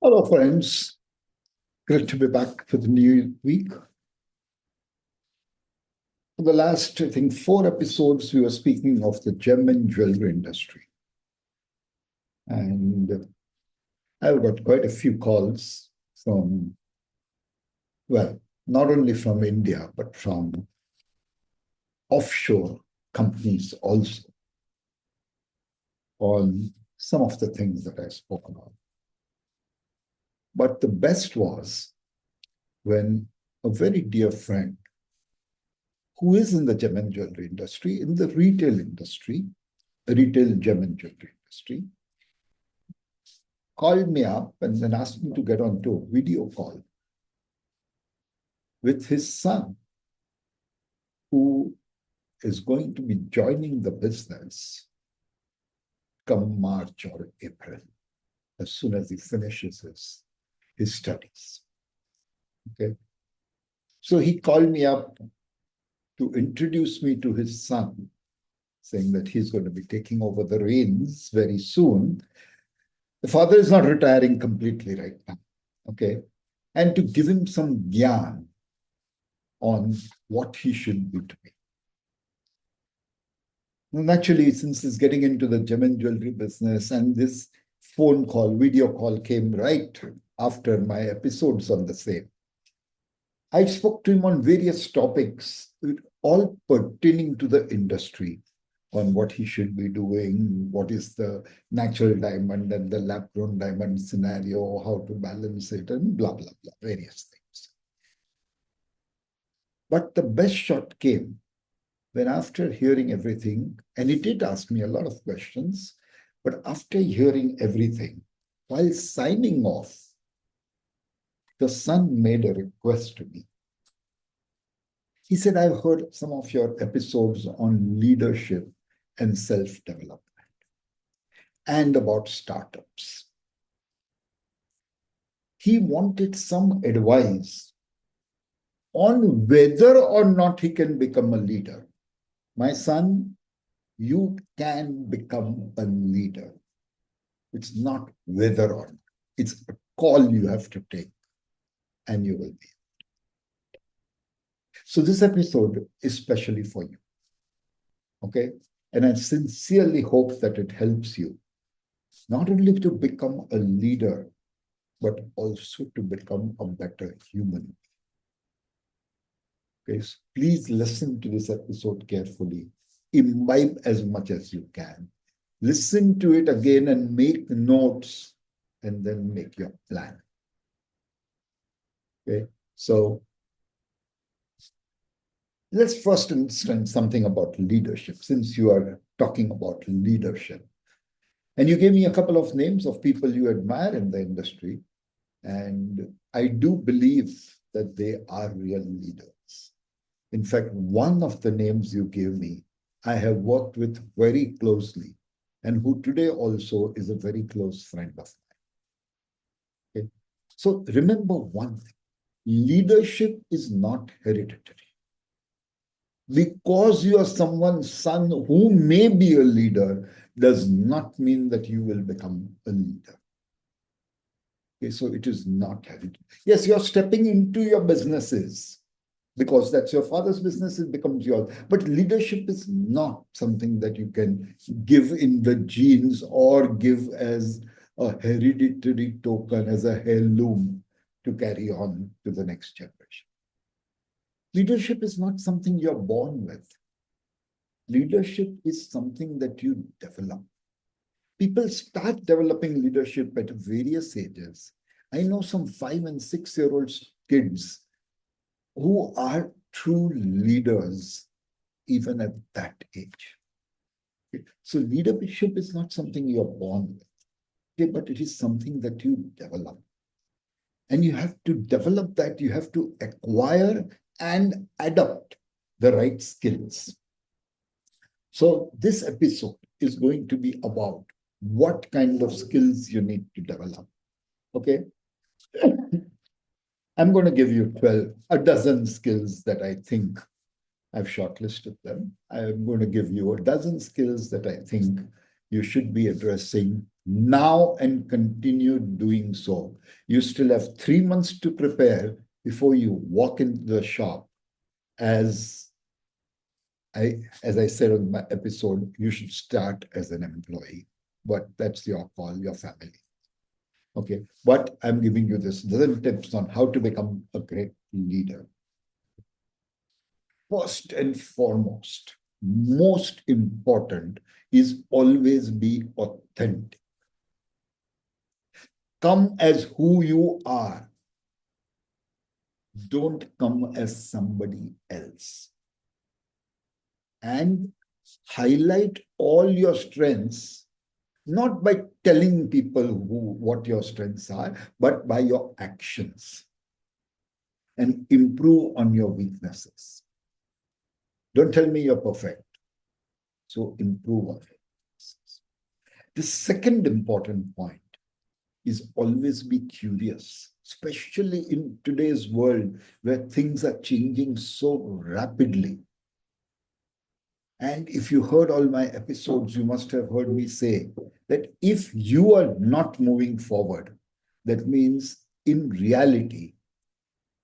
Hello, friends. Great to be back for the new week. For the last, I think, 4 episodes, we were speaking of the gem and jewelry industry. And I've got quite a few calls from, well, not only from India, but from offshore companies also on some of the things that I spoke about. But the best was when a very dear friend who is in the gem and jewelry industry, in the retail industry, retail gem and jewelry industry, called me up and then asked me to get onto a video call with his son, who is going to be joining the business come March or April, as soon as he finishes his studies. Okay. So he called me up to introduce me to his son, saying that he's going to be taking over the reins very soon. The father is not retiring completely right now, okay? And to give him some gyan on what he should be doing. Naturally, since he's getting into the gem and jewelry business, and this phone call, video call came right after my episodes on the same, I spoke to him on various topics, all pertaining to the industry, on what he should be doing, what is the natural diamond and the lab-grown diamond scenario, how to balance it, and blah, blah, blah, various things. But the best shot came when, after hearing everything, and he did ask me a lot of questions, but after hearing everything, while signing off, the son made a request to me. He said, I've heard some of your episodes on leadership and self-development and about startups. He wanted some advice on whether or not he can become a leader. My son, you can become a leader. It's not whether or not. It's a call you have to take, and you will be. So this episode is specially for you, okay? And I sincerely hope that it helps you, not only to become a leader, but also to become a better human. Okay, so please listen to this episode carefully. Imbibe as much as you can. Listen to it again and make notes, and then make your plan. Okay, so let's first understand something about leadership, since you are talking about leadership. And you gave me a couple of names of people you admire in the industry. And I do believe that they are real leaders. In fact, one of the names you gave me, I have worked with very closely, and who today also is a very close friend of mine. Okay? So remember one thing, leadership is not hereditary. Because you are someone's son who may be a leader does not mean that you will become a leader. Okay, so it is not hereditary. Yes, you're stepping into your businesses because that's your father's business, it becomes yours. But leadership is not something that you can give in the genes or give as a hereditary token, as a heirloom to carry on to the next generation. Leadership is not something you're born with. Leadership is something that you develop. People start developing leadership at various ages. I know some 5 and 6-year-old kids who are true leaders even at that age. Okay? So leadership is not something you're born with, okay, but it is something that you develop. And you have to develop that, you have to acquire and adopt the right skills. So this episode is going to be about what kind of skills you need to develop. Okay. I'm going to give you a dozen skills that I think I've shortlisted them. I'm going to give you a dozen skills that I think you should be addressing now and continue doing so. You still have 3 months to prepare before you walk into the shop. As I said on my episode, you should start as an employee, but that's your call, your family. Okay, but I'm giving you this dozen tips on how to become a great leader. First and foremost, most important is always be authentic. Come as who you are. Don't come as somebody else. And highlight all your strengths, not by telling people what your strengths are, but by your actions. And improve on your weaknesses. Don't tell me you're perfect. So improve on it. The second important point is always be curious, especially in today's world where things are changing so rapidly. And if you heard all my episodes, you must have heard me say that if you are not moving forward, that means in reality,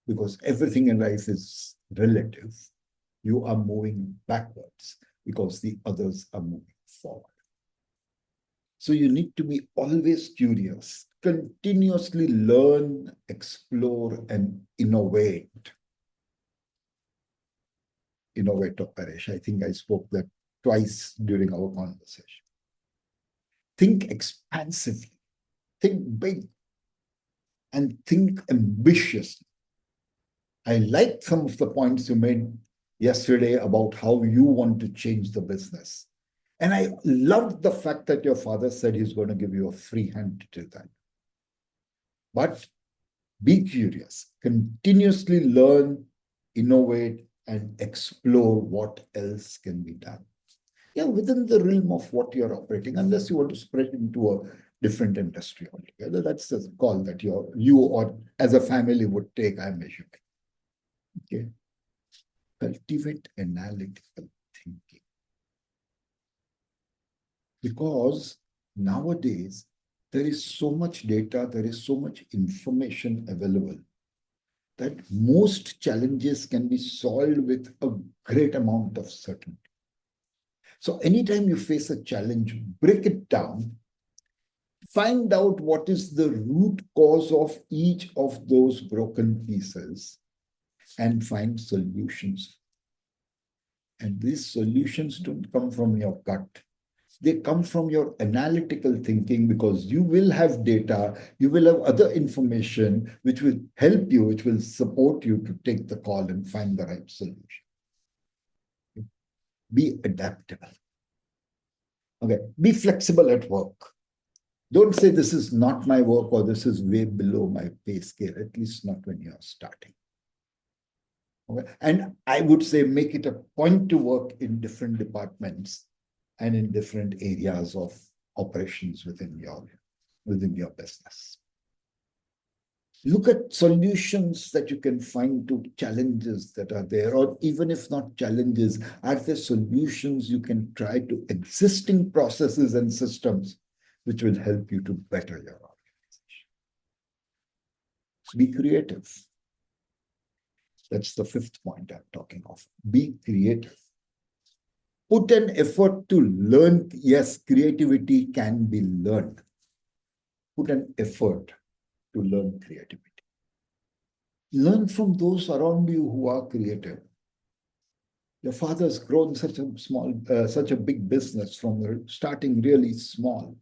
because everything in life is relative, you are moving backwards because the others are moving forward. So you need to be always curious, continuously learn, explore, and innovate. Innovator Paresh, I think I spoke that twice during our conversation. Think expansively, think big, and think ambitiously. I like some of the points you made yesterday about how you want to change the business. And I loved the fact that your father said he's going to give you a free hand to do that. But be curious, continuously learn, innovate, and explore what else can be done. Yeah, within the realm of what you're operating, unless you want to spread into a different industry altogether. That's a call that you or as a family would take, I'm assuming. Okay. Cultivate analytical thinking. Because nowadays, there is so much data, there is so much information available that most challenges can be solved with a great amount of certainty. So anytime you face a challenge, break it down, find out what is the root cause of each of those broken pieces, and find solutions. And these solutions don't come from your gut. They come from your analytical thinking, because you will have data, you will have other information which will help you, which will support you to take the call and find the right solution. Be adaptable. Okay, be flexible at work. Don't say this is not my work or this is way below my pay scale, at least not when you're starting. Okay? And I would say make it a point to work in different departments and in different areas of operations within your business. Look at solutions that you can find to challenges that are there, or even if not challenges, are there solutions you can try to existing processes and systems which will help you to better your organization. Be creative. That's the fifth point I'm talking of. Be creative. Put an effort to learn. Yes, creativity can be learned. Put an effort to learn creativity. Learn from those around you who are creative. Your father's grown such a big business from starting really small.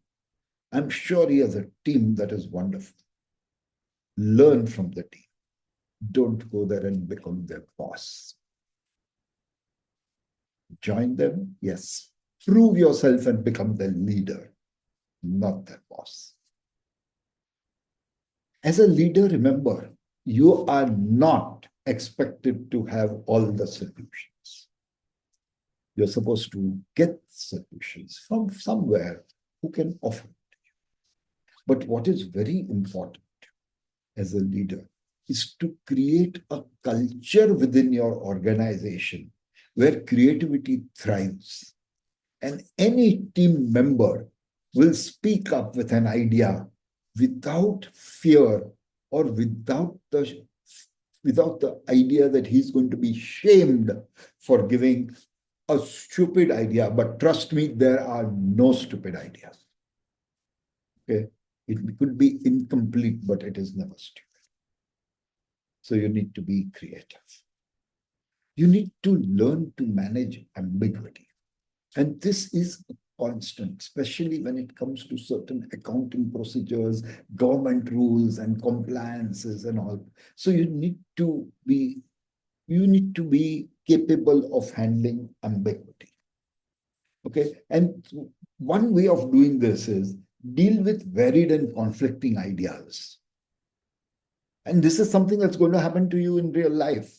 I'm sure he has a team that is wonderful. Learn from the team. Don't go there and become their boss. Join them, yes. Prove yourself and become their leader, not their boss. As a leader, remember, you are not expected to have all the solutions. You're supposed to get solutions from somewhere who can offer it to you. But what is very important as a leader is to create a culture within your organization where creativity thrives. And any team member will speak up with an idea without fear or without the idea that he's going to be shamed for giving a stupid idea. But trust me, there are no stupid ideas. Okay, it could be incomplete, but it is never stupid. So you need to be creative. You need to learn to manage ambiguity. And this is a constant, especially when it comes to certain accounting procedures, government rules and compliances and all. So you need to be capable of handling ambiguity. Okay. And one way of doing this is deal with varied and conflicting ideas. And this is something that's going to happen to you in real life.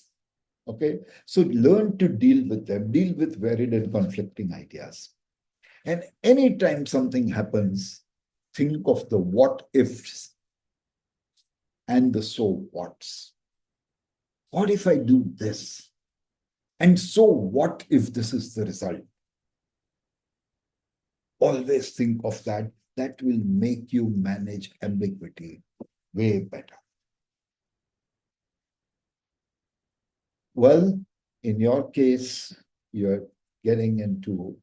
Okay. So learn to deal with them, deal with varied and conflicting ideas. And anytime something happens, think of the what ifs and the so whats. What if I do this? And so what if this is the result? Always think of that. That will make you manage ambiguity way better. Well, in your case, you're getting into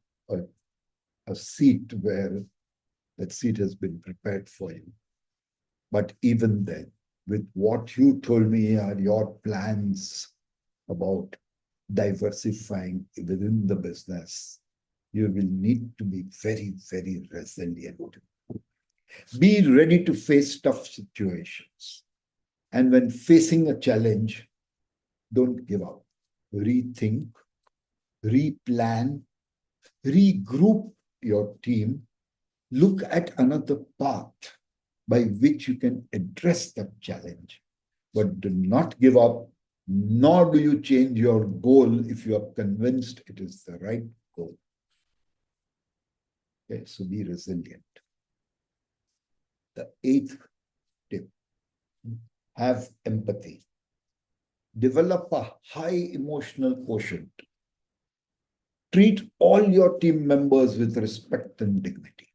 a seat where that seat has been prepared for you. But even then, with what you told me are your plans about diversifying within the business, you will need to be very, very resilient. Be ready to face tough situations. And when facing a challenge, don't give up. Rethink, replan, regroup your team, look at another path by which you can address that challenge. But do not give up, nor do you change your goal if you are convinced it is the right goal. Okay, so be resilient. The eighth tip, have empathy. Develop a high emotional quotient. Treat all your team members with respect and dignity.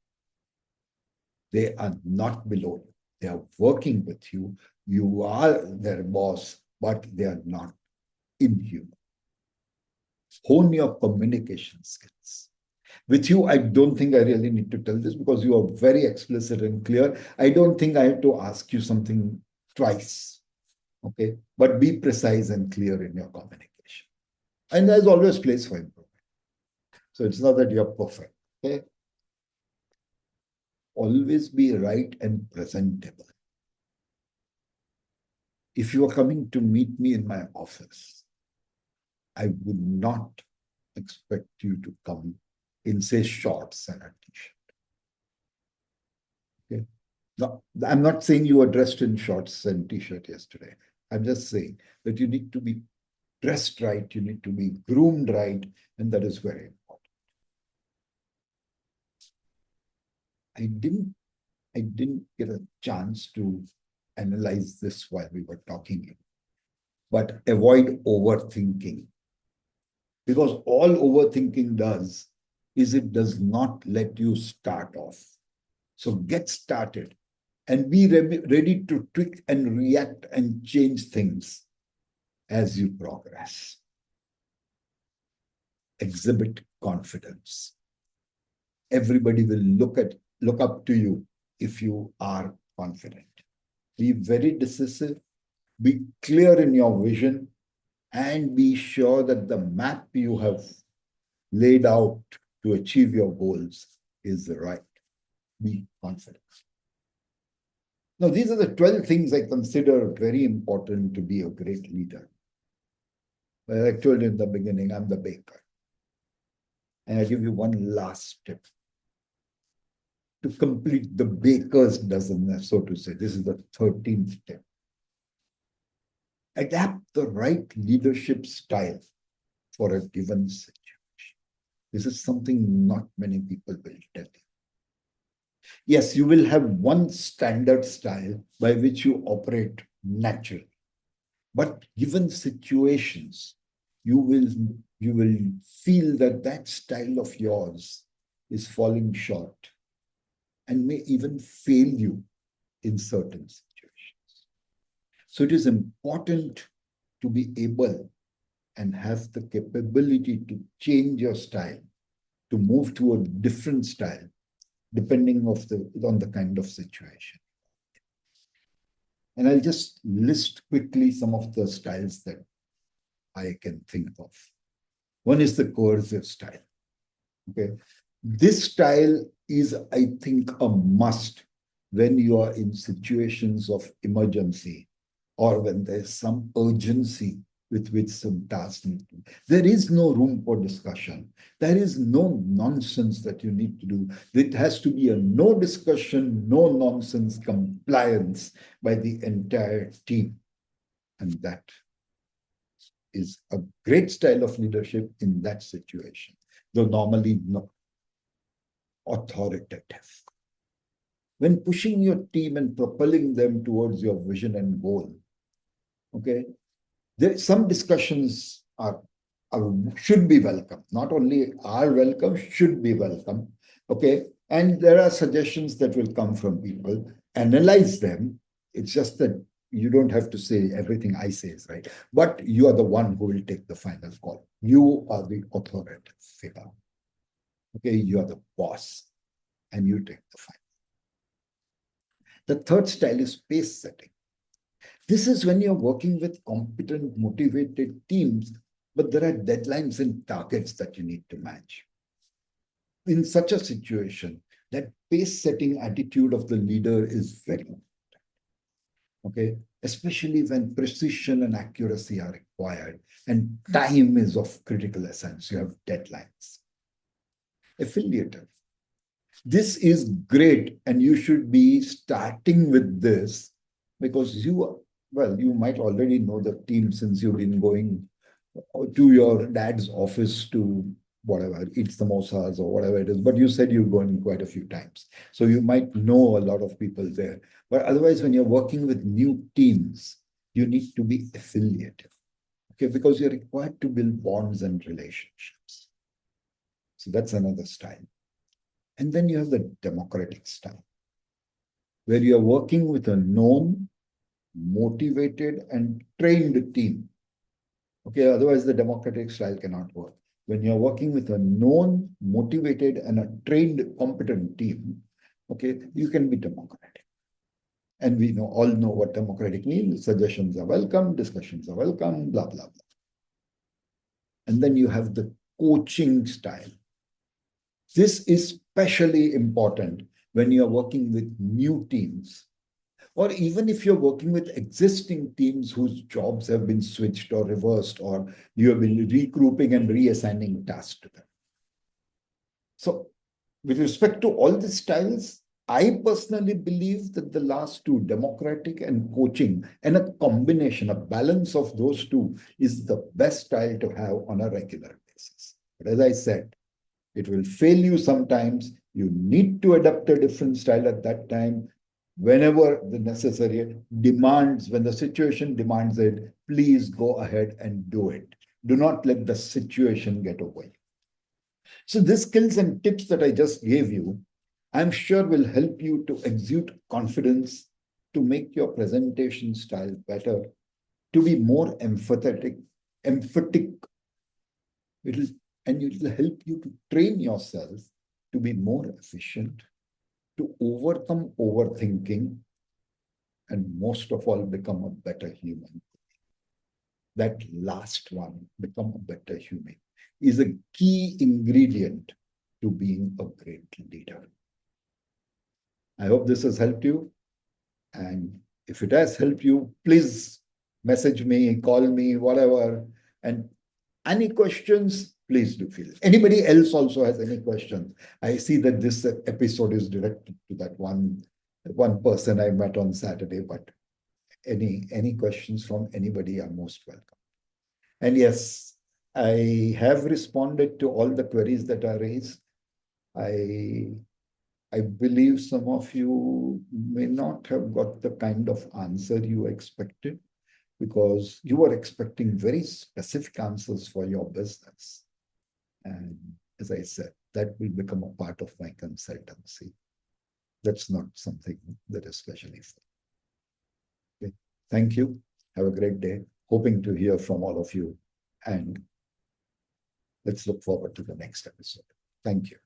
They are not below you. They are working with you. You are their boss, but they are not inhuman. Hone your communication skills. With you, I don't think I really need to tell this because you are very explicit and clear. I don't think I have to ask you something twice. Okay, but be precise and clear in your communication. And there's always place for improvement. So it's not that you're perfect. Okay. Always be right and presentable. If you are coming to meet me in my office, I would not expect you to come in, say, shorts and a t-shirt. Okay. Now, I'm not saying you were dressed in shorts and t-shirt yesterday. I'm just saying that you need to be dressed right, you need to be groomed right, and that is very important. I didn't get a chance to analyze this while we were talking, but avoid overthinking. Because all overthinking does is it does not let you start off. So get started and be ready to tweak and react and change things as you progress. Exhibit confidence. Everybody will look up to you if you are confident. Be very decisive, be clear in your vision, and be sure that the map you have laid out to achieve your goals is right. Be confident. Now, these are the 12 things I consider very important to be a great leader. Well, I told you in the beginning, I'm the baker. And I'll give you one last tip. To complete the baker's dozen, so to say, this is the 13th tip. Adapt the right leadership style for a given situation. This is something not many people will tell you. Yes, you will have one standard style by which you operate naturally. But given situations, you will feel that that style of yours is falling short. and may even fail you in certain situations. So it is important to be able and have the capability to change your style, to move to a different style, depending on the kind of situation. And I'll just list quickly some of the styles that I can think of. One is the coercive style. Okay. This style is, I think, a must when you are in situations of emergency or when there's some urgency with which some tasks need to. There is no room for discussion. There is no nonsense that you need to do. It has to be a no discussion, no nonsense compliance by the entire team. And that is a great style of leadership in that situation, though normally not authoritative. When pushing your team and propelling them towards your vision and goal, okay, there some discussions should be welcome. Not only are welcome, should be welcome. Okay, and there are suggestions that will come from people. Analyze them. It's just that you don't have to say everything I say is right, but you are the one who will take the final call. You are the authoritative figure. Okay, you are the boss, and you take the final. The third style is pace setting. This is when you're working with competent, motivated teams, but there are deadlines and targets that you need to match. In such a situation, that pace setting attitude of the leader is very important. Okay, especially when precision and accuracy are required and time is of critical essence. You have deadlines. Affiliative. This is great, and you should be starting with this because you might already know the team since you've been going to your dad's office to whatever, eat samosas or whatever it is. But you said you're going quite a few times. So you might know a lot of people there. But otherwise, when you're working with new teams, you need to be affiliative. Okay, because you're required to build bonds and relationships. So that's another style. And then you have the democratic style, where you're working with a known, motivated, and trained team. Okay, otherwise the democratic style cannot work. When you're working with a known, motivated, and a trained, competent team, okay, you can be democratic. And we all know what democratic means. Suggestions are welcome, discussions are welcome, blah, blah, blah. And then you have the coaching style. This is especially important when you're working with new teams, or even if you're working with existing teams whose jobs have been switched or reversed, or you have been regrouping and reassigning tasks to them. So with respect to all these styles, I personally believe that the last two, democratic and coaching, and a combination, a balance of those two is the best style to have on a regular basis. But as I said, it will fail you sometimes. You need to adapt a different style at that time. Whenever the necessary demands, when the situation demands it, please go ahead and do it. Do not let the situation get over you. So these skills and tips that I just gave you, I'm sure will help you to exude confidence, to make your presentation style better, to be more emphatic. And it will help you to train yourself to be more efficient, to overcome overthinking, and most of all, become a better human. That last one, become a better human, is a key ingredient to being a great leader. I hope this has helped you. And if it has helped you, please message me, call me, whatever. And any questions, please do feel. Anybody else also has any questions? I see that this episode is directed to that one person I met on Saturday, but any questions from anybody are most welcome. And yes, I have responded to all the queries that are raised. I believe some of you may not have got the kind of answer you expected, because you were expecting very specific answers for your business. And as I said, that will become a part of my consultancy. That's not something that is specially for. Okay. Thank you. Have a great day. Hoping to hear from all of you. And let's look forward to the next episode. Thank you.